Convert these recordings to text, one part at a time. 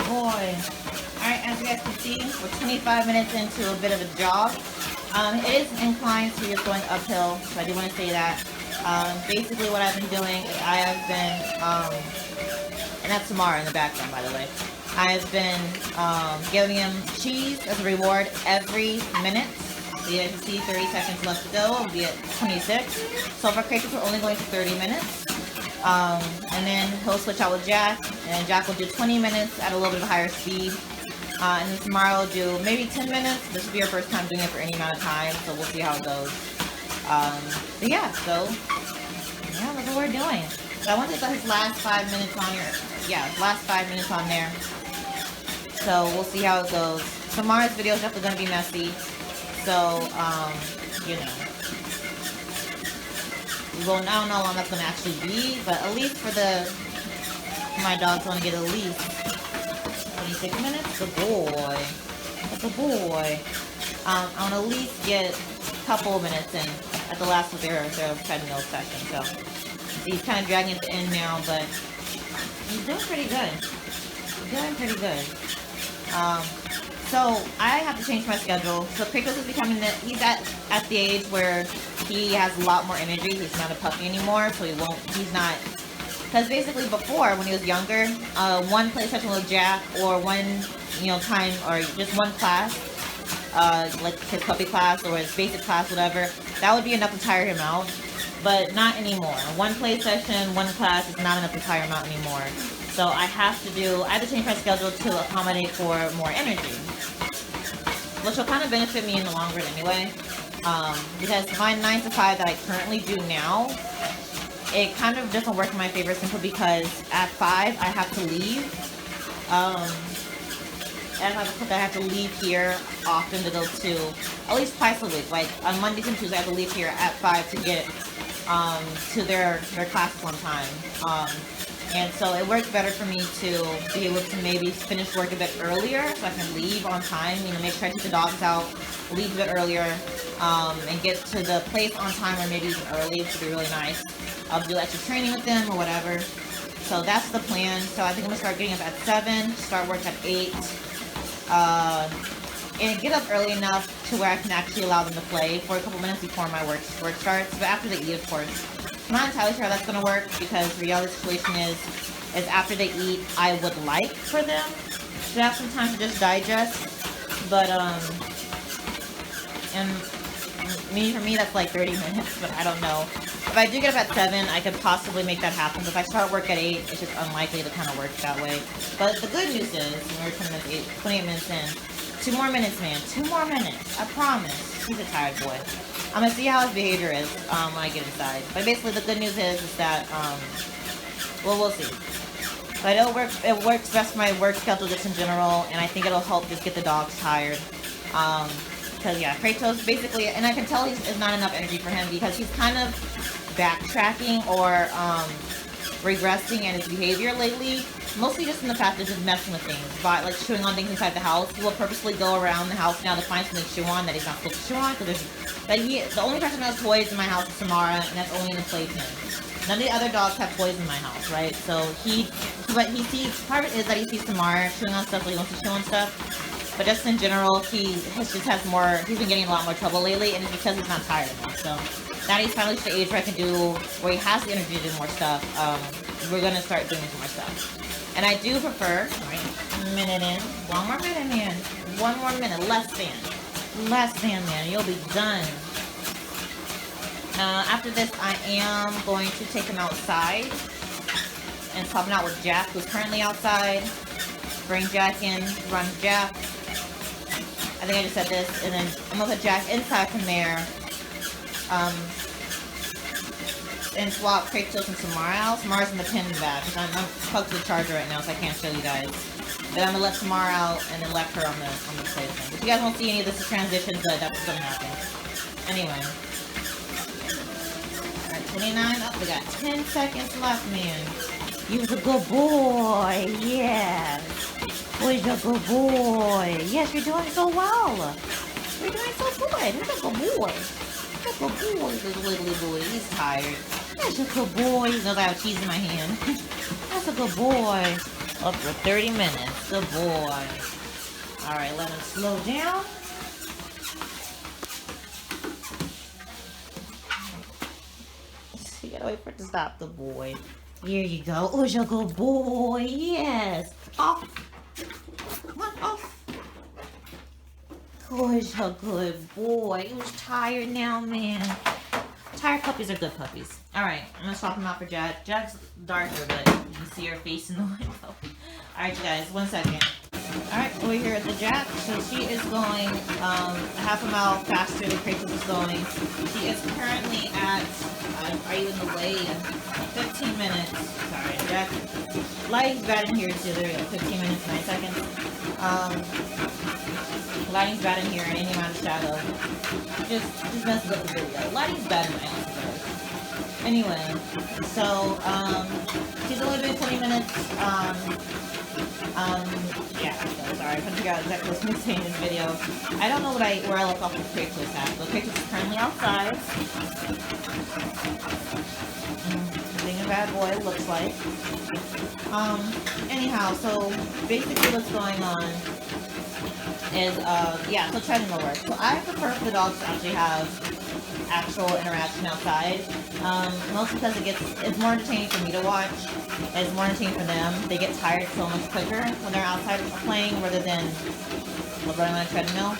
boy. Alright, as you guys can see, we're 25 minutes into a bit of a jog. It is inclined, so you're going uphill, so I do want to say that. Basically what I've been doing is I have been, and that's Samara in the background, by the way. I have been giving him cheese as a reward every minute. So you guys can see 30 seconds left to go. We'll be at 26. So for Kratos, we're only going to 30 minutes. And then he'll switch out with Jack, and Jack will do 20 minutes at a little bit of a higher speed. And then tomorrow will do maybe 10 minutes. This will be our first time doing it for any amount of time, so we'll see how it goes. But yeah, that's what we're doing. So I want to put his last 5 minutes on here. Yeah, his last 5 minutes on there. So we'll see how it goes. Tomorrow's video is definitely going to be messy. So, you know. Well, I don't know how long that's going to actually be, but at least for my dogs want to get at least 26 minutes. Good boy. Good boy. I want to at least get a couple of minutes in at the last of their treadmill session. So he's kind of dragging it to end now, but he's doing pretty good. He's doing pretty good. So I have to change my schedule. So Kratos is becoming he's at the age where he has a lot more energy. He's not a puppy anymore, so he's not, because basically before, when he was younger, one play session with Jack, or one, time, or just one class, like his puppy class, or his basic class, whatever, that would be enough to tire him out, but not anymore. One play session, one class is not enough to tire him out anymore. So I have to change my schedule to accommodate for more energy, which will kind of benefit me in the long run anyway, because my 9 to 5 that I currently do now, it kind of doesn't work in my favor simply because at 5 I have to leave, and I have to leave here often to go to, at least twice a week, like on Mondays and Tuesdays I have to leave here at 5 to get to their classes on time. And so it works better for me to be able to maybe finish work a bit earlier so I can leave on time, make sure I take the dogs out, leave a bit earlier, and get to the place on time, or maybe even early, which would be really nice. I'll do extra training with them or whatever. So that's the plan. So I think I'm going to start getting up at 7, start work at 8, and get up early enough to where I can actually allow them to play for a couple minutes before my work starts, but after they eat, of course. I'm not entirely sure how that's going to work, because the reality situation is after they eat, I would like for them to have some time to just digest, but, and for me, that's like 30 minutes, but I don't know. If I do get up at 7, I could possibly make that happen, but if I start work at 8, it's just unlikely to kind of work that way. But the good news is, we're 28 minutes in, 2 more minutes, man, 2 more minutes, I promise. He's a tired boy. I'm gonna see how his behavior is when I get inside. But basically, the good news is that, well, we'll see. But it works best for my work schedule just in general, and I think it'll help just get the dogs tired. Because, yeah, Kratos basically, and I can tell it's not enough energy for him, because he's kind of backtracking or regressing in his behavior lately. Mostly just in the fact of just messing with things, but like chewing on things inside the house. He will purposely go around the house now to find something to chew on that he's not supposed to chew on, because the only person who has toys in my house is Samara, and that's only in the playpen. None of the other dogs have toys in my house, right? So part of it is that he sees Samara chewing on stuff, so he wants to chew on stuff. But just in general, he's been getting a lot more trouble lately, and it's because he's not tired enough. So now he's finally reached the age where he has the energy to do more stuff. We're gonna start doing some more stuff. And I do prefer, right, a minute in, 1 more minute, man. 1 more minute, less than, man, you'll be done. After this, I am going to take him outside and swap him out with Jack, who's currently outside. Bring Jack in, run Jack. I think I just said this, and then I'm gonna put Jack inside from there. And swap Kratos and Samara out. Samara's in the pin bag, because I'm plugged to the charger right now, so I can't show you guys. But I'm gonna let Samara out and then left her on the plaything. If you guys won't see any of this transition, but that's what's gonna happen. Anyway. Alright, 29. Oh, we got 10 seconds left, man. You're a good boy. Yes. Boy's a good boy. Yes, you're doing so well. You're doing so good. You're a good boy. You're a good boy, this wiggly boy. He's tired. That's a good boy. He knows I have cheese in my hand. That's a good boy. Up for 30 minutes. Good boy. Alright, let him slow down. You gotta wait for it to stop. Good boy. Here you go. Oh, your good boy. Yes. Off. Come on, off. Oh, your good boy. He was tired now, man. Tired puppies are good puppies. Alright, I'm gonna swap him out for Jack. Jack's darker, but you can see her face in the window. Alright, you guys, 1 second. Alright, over here at the Jack. So she is going half a mile faster than Kratos is going. She is currently at, are you in the way? 15 minutes. Sorry, Jack. Lighting's bad in here too. There we go. 15 minutes, 9 seconds. Lighting's bad in here and any amount of shadow. Just messes up the video. Lighting's bad in my house, though. Anyway, so, she's only been 20 minutes. Yeah, so sorry, I'm trying to figure out exactly what's missing in this video. I don't know where I left off with Kratos at, but Kratos is currently outside. Being a bad boy, it looks like. Anyhow, so basically what's going on is, yeah, so treadmill work. So I prefer for the dogs to actually have actual interaction outside, mostly because it's more entertaining for me to watch. It's more entertaining for them. They get tired so much quicker when they're outside playing rather than running on a treadmill.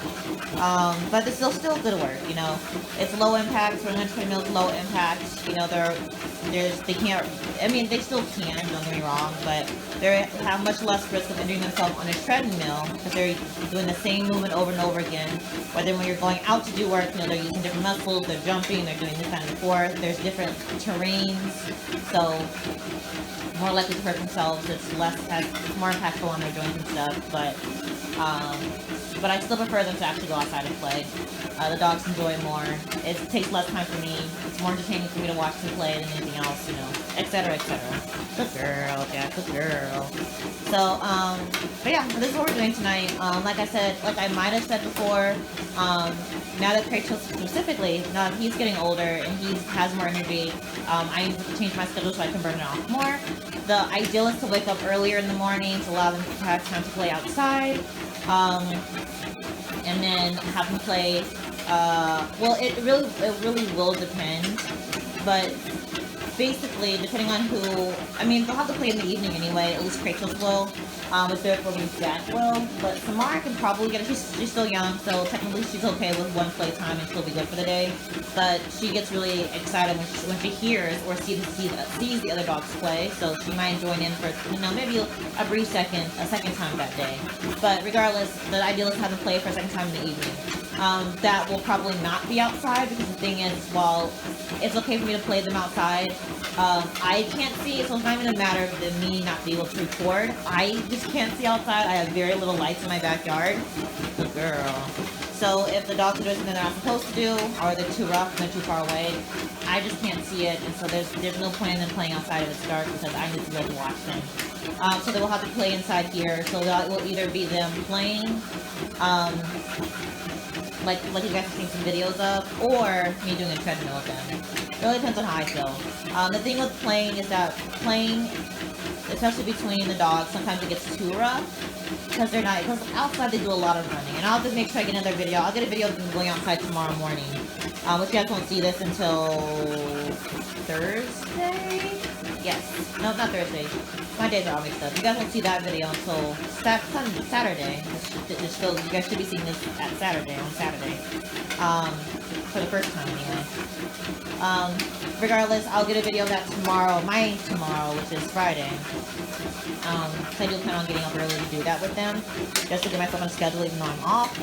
But it's still good work, you know. It's low impact. Running on a treadmill is low impact. You know, they can't. I mean, they still can. Don't get me wrong, but they have much less risk of injuring themselves on a treadmill because they're doing the same movement over and over again. Whether when you're going out to do work, you know, they're using different muscles, they're jumping, they're doing this kind of forth. There's different terrains, so more likely to hurt themselves. It's more impactful on their joints and stuff, but I still prefer them to actually go outside and play. The dogs enjoy more. It takes less time for me. It's more entertaining for me to watch them play than anything else, you know, etc., etc. Good girl, Jack, good girl. So, but yeah, this is what we're doing tonight. Like I said, like I might have said before, now that Kratos specifically, now that he's getting older and he has more energy, I need to change my schedule so I can burn it off more. The ideal is to wake up earlier in the morning to allow them to have time to play outside. And then have them play, well, it really will depend, but basically, depending on who, I mean, they'll have to play in the evening anyway, at least Kratos will, if therefore means Jack will, but Samara can probably get it, she's still young, so technically she's okay with one play time and she'll be good for the day, but she gets really excited when she hears or sees the other dogs play, so she might join in for, you know, maybe a brief second time that day, but regardless, the ideal is to have them play for a second time in the evening. That will probably not be outside, because the thing is, while it's okay for me to play them outside, I can't see, so it's not even a matter of me not being able to record. I just can't see outside. I have very little lights in my backyard. Good girl. So if the dogs are doing something they're not supposed to do, or they're too rough and they're too far away, I just can't see it, and so there's no point in them playing outside if it's dark, because I need to be able to watch them. So they will have to play inside here, so that will either be them playing, like you guys have seen some videos of, or me doing a treadmill with them. It really depends on how I feel. The thing with playing is that especially between the dogs, sometimes it gets too rough, because outside they do a lot of running, and I'll have to make sure I get another video. I'll get a video of them going outside tomorrow morning, which you guys won't see this until Thursday? Yes. No, not Thursday. My days are all mixed up. You guys won't see that video until Saturday. You guys should be seeing this on Saturday. For the first time anyway. Regardless, I'll get a video of that tomorrow, which is Friday. So I do plan on getting up early to do that with them, just to get myself on a schedule even though I'm off.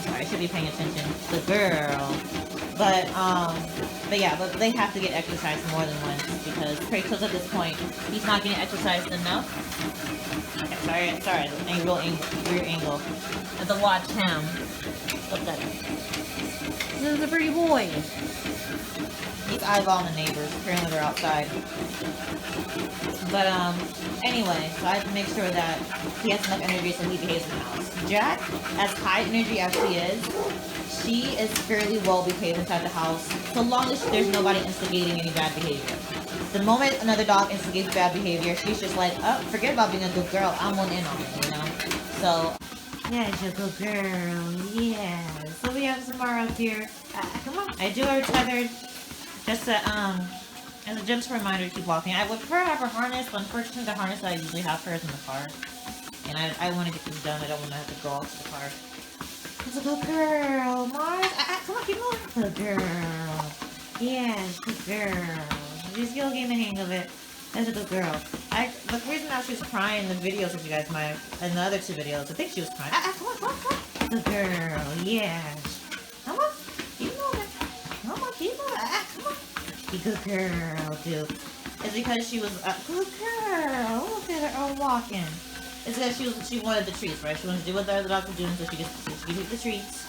Sorry, I should be paying attention. The girl. But yeah, but they have to get exercise more than once, because Kratos at this point, he's not getting exercised enough. Okay, sorry, a rear angle. I have to watch him. Look at him. This is a pretty boy. He's eyeballing the neighbors. Apparently they're outside. But, anyway, so I have to make sure that he has enough energy so he behaves in the house. Jack, as high energy as she is fairly well behaved inside the house, so long as there's nobody instigating any bad behavior. the moment another dog instigates bad behavior, she's just like, oh, forget about being a good girl. I'm one in on it, you know? So, yeah, she's a good girl. Yeah. So we have Samara up here. Come on. I do her tethered. Just as a gentle reminder to keep walking. I would prefer to have her harness, but unfortunately the harness that I usually have for her is in the car. And I want to get this done. I don't want to have to go out to the car. It's a good girl, Mars. Come on, keep moving. Good girl. Yeah, good girl. She's still getting the hang of it. That's a good girl. The reason that she was crying in the videos, if you guys might, in the other 2 videos, I think she was crying. Come on, come on, come on. Good girl, yeah. Come on, keep moving. Come on, keep moving. Come on. Be good girl, dude. It's because she was a good girl. Look at her walking. It's because she wanted the treats, right? She wanted to do what the other dogs were doing, so she gets the treats.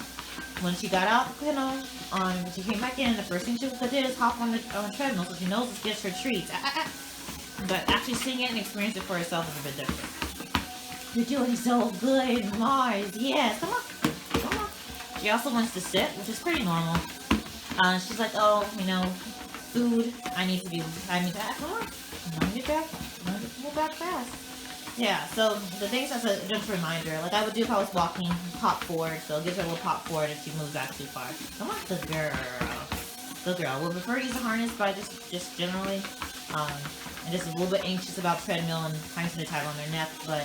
When she got out, you know, when she came back in, the first thing she did is hop on the treadmill, so she knows it gets her treats. But actually seeing it and experiencing it for herself is a bit different. You're doing so good, Mars. Yes, come on. Come on. She also wants to sit, which is pretty normal. She's like, oh, you know, food. I need to come on. Move back fast. Yeah, so the things as a gentle reminder, like I would do if I was walking, pop forward, so it gives her a little pop forward if she moves back too far. Come on, good girl. Good girl. We'll prefer to use a harness, but just generally, I'm just a little bit anxious about treadmill and trying to tie on their neck, but,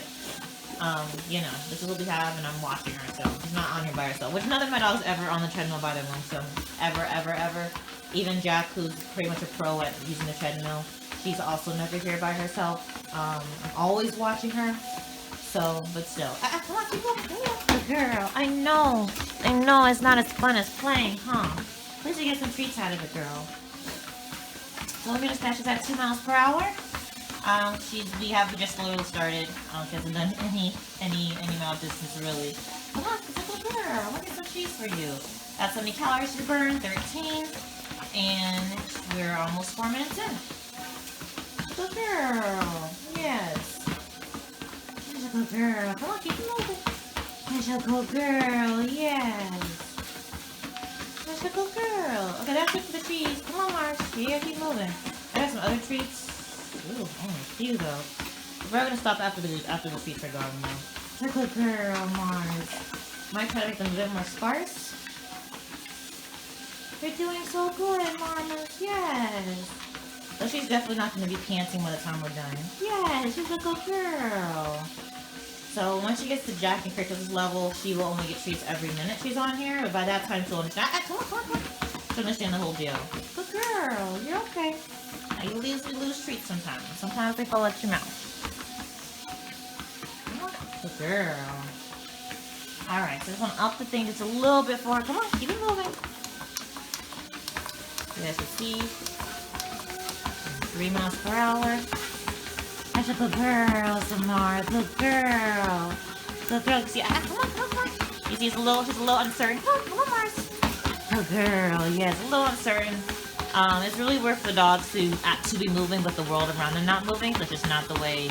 you know, this is what we have, and I'm watching her, so she's not on here by herself, which none of my dogs ever on the treadmill by themselves, ever. Even Jack, who's pretty much a pro at using the treadmill, she's also never here by herself. I'm always watching her. So, but still. Come on, keep going. Good girl. I know. It's not as fun as playing, huh? At least you get some treats out of it, girl. So let me just snatch. She's at 2 miles per hour. We have just literally started. She hasn't done any mile distance really. Come on, it's a good girl. Look at some treats for you. That's how many calories to burn. 13. And we're almost 4 minutes in. Good girl. Yes. She's a good girl. Come on, keep moving. She's a good girl. Yes. She's a good girl. Okay, that's it for the treats. Come on, Mars. Yeah, keep moving. I got some other treats. Ooh, only a few though. We're gonna stop after the treats are gone though. She's a good girl, Mars. Might try to make them a bit more sparse. You're doing so good, Marmos. Yes. So she's definitely not going to be panting by the time we're done. Yeah, she's a good girl. So once she gets to Jack and Kratos' level, she will only get treats every minute she's on here. But by that time, she'll understand. Come on. She'll understand the whole deal. Good girl. You're okay. Now, you lose treats sometimes. Sometimes they fall out your mouth. Good girl. Alright, so just want to up the thing just a little bit forward. Come on, keep it moving. There's the speed. 3 miles per hour. That's a good girl, Samara. Good girl. Good girl. See, come on. You see, she's a little uncertain. Come on, Mars. Good girl. Yes, a little uncertain. It's really weird for the dogs to be moving, but the world around them not moving. That's just not the way,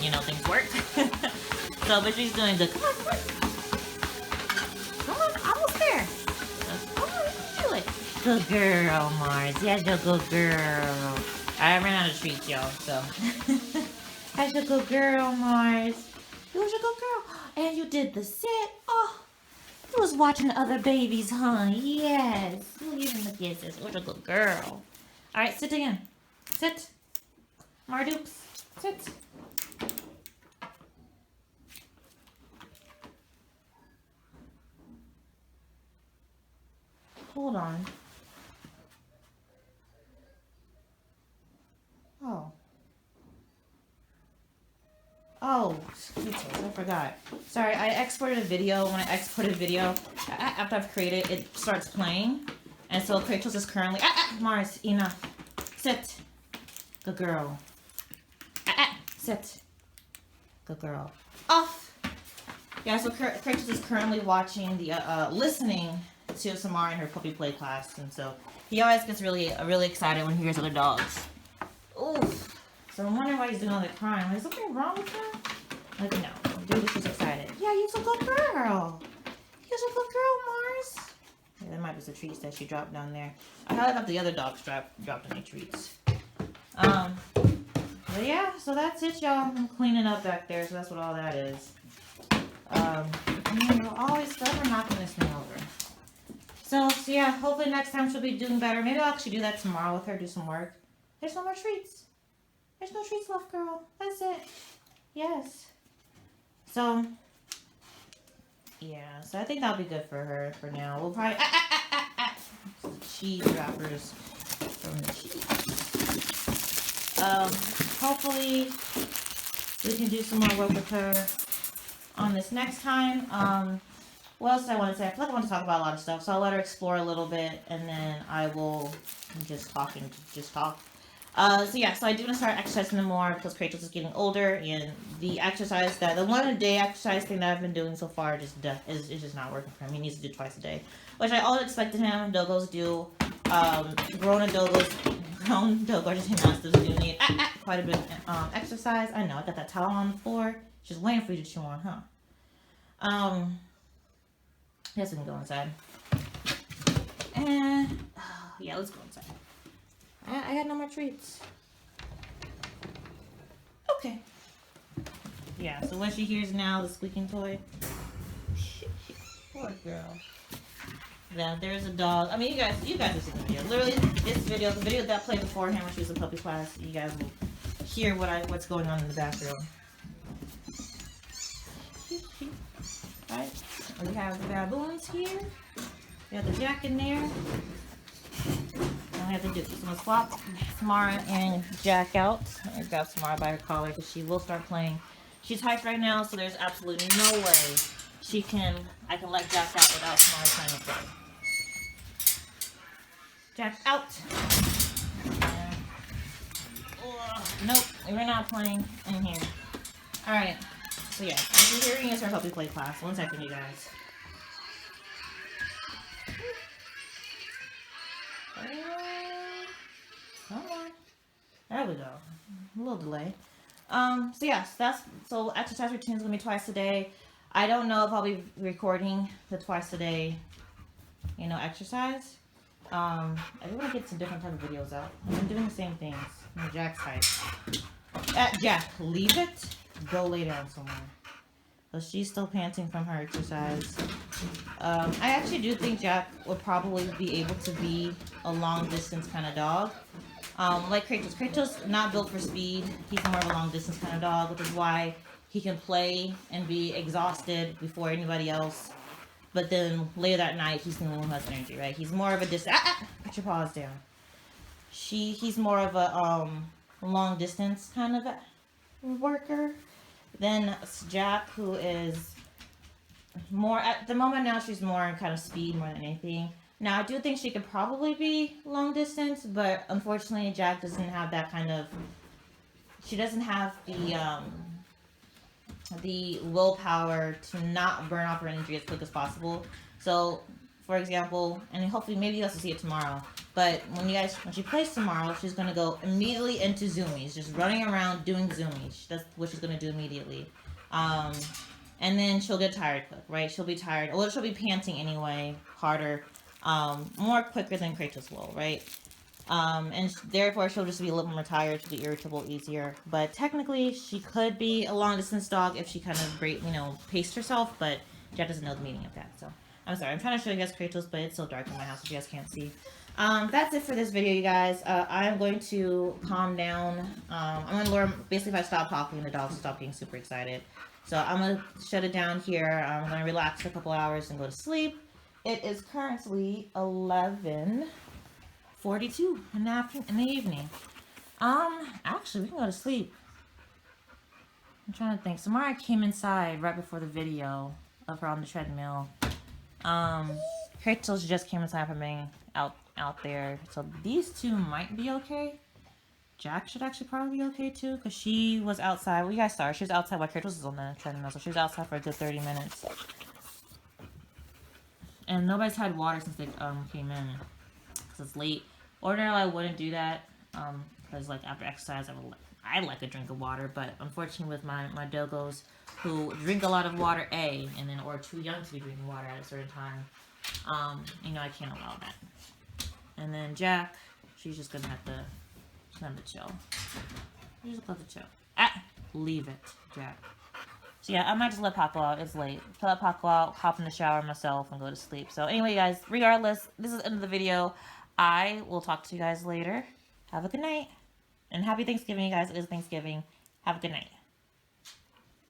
you know, things work. So, but she's doing good. Come on. Come on, almost there. Come on, do it. Good girl, Mars. Yes, you're a good girl. I ran out of treats, y'all, so. That's a good girl, Mars. You was a good girl. And you did the sit. Oh, you was watching the other babies, huh? Yes. You giving the kisses. You was a good girl. All right, sit again. Sit. Mardukes. Sit. Hold on. Oh, I forgot. Sorry, I exported a video. When I export a video, after I've created it, it starts playing. And so Kratos is currently... Mars, enough. Sit. Good girl. Sit. Good girl. Off. Yeah, so Kratos is currently watching the, listening to Samara in her puppy play class. And so he always gets really excited when he hears other dogs. Oof. So I'm wondering why he's doing all that crying. Is something wrong with her? Like, no. Dude, she's excited. Yeah, you're a good girl. You're a good girl, Mars. Yeah, that might be the treats that she dropped down there. I highly hope the other dogs dropped any treats. But yeah, so that's it, y'all. I'm cleaning up back there, so that's what all that is. You're always forever knocking this thing over. So yeah, hopefully next time she'll be doing better. Maybe I'll actually do that tomorrow with her, do some work. There's no more treats. There's no treats left, girl. That's it. Yes. So, yeah. So I think that'll be good for her for now. We'll probably... cheese wrappers from the cheese. Hopefully we can do some more work with her on this next time. What else did I want to say? I feel like I want to talk about a lot of stuff, so I'll let her explore a little bit, and then I will just talk. So yeah, so I do want to start exercising more because Kratos is getting older, and the exercise the 1 a day exercise thing that I've been doing so far is just not working for him. He needs to do twice a day, which I always expected him. Dogos do. Grown Dogo Argentinos do need quite a bit of exercise. I know, I got that towel on the floor, just waiting for you to chew on, huh? Yes, we can go inside. And yeah, let's go inside. I got no more treats. Okay. Yeah, so what she hears now, the squeaking toy. Poor girl. Yeah, there's a dog. I mean, you guys have seen the video. Literally, this video, the video that played before him when she was in puppy class, you guys will hear what's going on in the bathroom. Right? We have the baboons here. We have the Jack in there. All I have to do is I'm gonna swap Samara and Jack out. I grab Samara by her collar because she will start playing. She's hyped right now, so there's absolutely no way I can let Jack out without Samara trying to play. Jack out. Nope, we're not playing in here. Alright, so yeah, what you're hearing is her puppy play class. 1 second, you guys. Come on. There we go. A little delay. So yes, so exercise routine is gonna be twice a day. I don't know if I'll be recording the twice a day, exercise. I do want to get some different type of videos out. I've been doing the same things. Jack's hype. Jack, leave it. Go lay down somewhere. So she's still panting from her exercise. I actually do think Jack will probably be able to be a long distance kind of dog. Like Kratos. Kratos not built for speed. He's more of a long distance kind of dog, which is why he can play and be exhausted before anybody else. But then later that night, he's the one who has energy, right? He's more of a distance. Put your paws down. He's more of a long distance kind of worker than Jack, who is more at the moment now. She's more in kind of speed more than anything. Now I do think she could probably be long distance, but unfortunately Jack doesn't have that kind of. She doesn't have the willpower to not burn off her energy as quick as possible. So, for example, and hopefully maybe you guys will see it tomorrow, but when she plays tomorrow, she's going to go immediately into zoomies, just running around doing zoomies. That's what she's going to do immediately. And then she'll get tired quick, right? She'll be tired. Well, she'll be panting anyway, harder, more quicker than Kratos will, right? And therefore she'll just be a little more tired, she'll be irritable easier. But technically, she could be a long distance dog if she kind of paced herself, but Jack doesn't know the meaning of that, so. I'm sorry, I'm trying to show you guys Kratos, but it's so dark in my house, so you guys can't see. That's it for this video, you guys. I'm going to calm down. I'm going to learn, basically if I stop talking, the dogs will stop getting super excited. So I'm going to shut it down here. I'm going to relax for a couple hours and go to sleep. It is currently 11:42 in the evening. Actually, we can go to sleep. I'm trying to think. Samara came inside right before the video of her on the treadmill. Kratos just came inside from being out there. So these two might be okay. Jack should actually probably be okay too, because she was outside. Well, you guys saw her. She was outside while Kratos was on the treadmill, so she was outside for a good 30 minutes. And nobody's had water since they came in, because it's late. Ordinarily, I wouldn't do that, because like after exercise, I like a drink of water. But unfortunately, with my dogos who drink a lot of water, and then or too young to be drinking water at a certain time, I can't allow that. And then Jack, she's them to chill. You just let them chill. Ah, leave it, Jack. So yeah, I might just let Paco out. It's late. Let Paco out, hop in the shower myself, and go to sleep. So anyway, guys, regardless, this is the end of the video. I will talk to you guys later. Have a good night. And happy Thanksgiving, you guys. It is Thanksgiving. Have a good night.